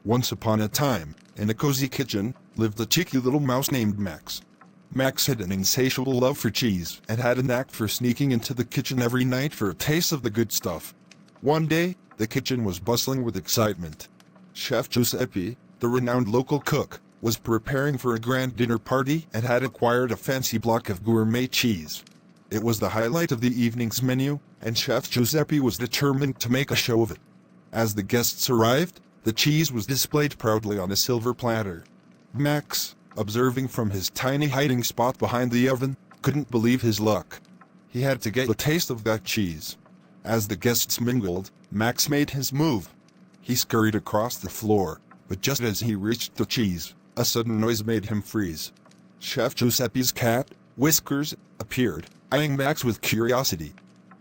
Once upon a time, in a cozy kitchen, lived a cheeky little mouse named Max. Max had an insatiable love for cheese and had a knack for sneaking into the kitchen every night for a taste of the good stuff. One day, the kitchen was bustling with excitement. Chef Giuseppe, the renowned local cook, was preparing for a grand dinner party and had acquired a fancy block of gourmet cheese. It was the highlight of the evening's menu, and Chef Giuseppe was determined to make a show of it. As the guests arrived, the cheese was displayed proudly on a silver platter. Max, observing from his tiny hiding spot behind the oven, couldn't believe his luck. He had to get a taste of that cheese. As the guests mingled, Max made his move. He scurried across the floor, but just as he reached the cheese, a sudden noise made him freeze. Chef Giuseppe's cat, Whiskers, appeared, eyeing Max with curiosity.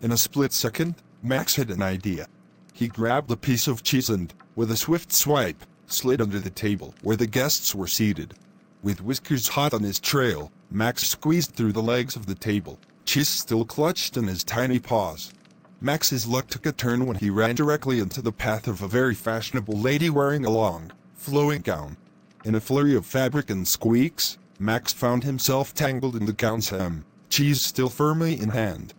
In a split second, Max had an idea. He grabbed a piece of cheese and, with a swift swipe, slid under the table where the guests were seated. With Whiskers hot on his trail, Max squeezed through the legs of the table, cheese still clutched in his tiny paws. Max's luck took a turn when he ran directly into the path of a very fashionable lady wearing a long, flowing gown. In a flurry of fabric and squeaks, Max found himself tangled in the gown's hem, cheese still firmly in hand.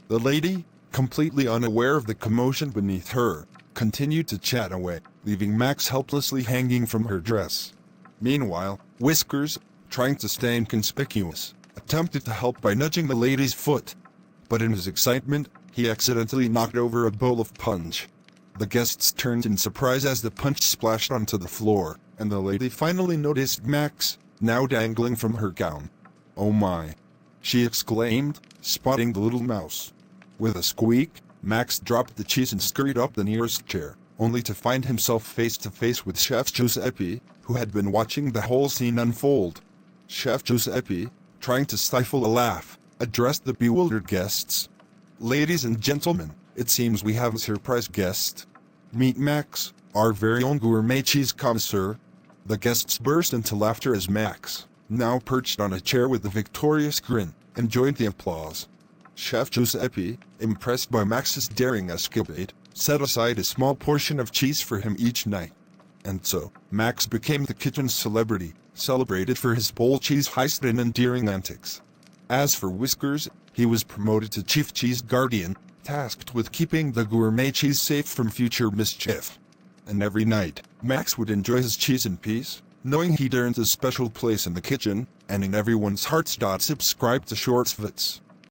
The lady, completely unaware of the commotion beneath her, continued to chat away, leaving Max helplessly hanging from her dress. Meanwhile, Whiskers, trying to stay inconspicuous, attempted to help by nudging the lady's foot. But in his excitement, he accidentally knocked over a bowl of punch. The guests turned in surprise as the punch splashed onto the floor, and the lady finally noticed Max, now dangling from her gown. "Oh my!" she exclaimed, spotting the little mouse. With a squeak, Max dropped the cheese and scurried up the nearest chair, only to find himself face to face with Chef Giuseppe, who had been watching the whole scene unfold. Chef Giuseppe, trying to stifle a laugh, addressed the bewildered guests. "Ladies and gentlemen, it seems we have a surprise guest. Meet Max, our very own gourmet cheese connoisseur." The guests burst into laughter as Max, now perched on a chair with a victorious grin, enjoyed the applause. Chef Giuseppe, impressed by Max's daring escapade, set aside a small portion of cheese for him each night. And so, Max became the kitchen's celebrity, celebrated for his bold cheese heist and endearing antics. As for Whiskers, he was promoted to Chief Cheese Guardian, tasked with keeping the gourmet cheese safe from future mischief. And every night, Max would enjoy his cheese in peace, knowing he'd earned a special place in the kitchen, and in everyone's hearts. Subscribe to Shortsvits.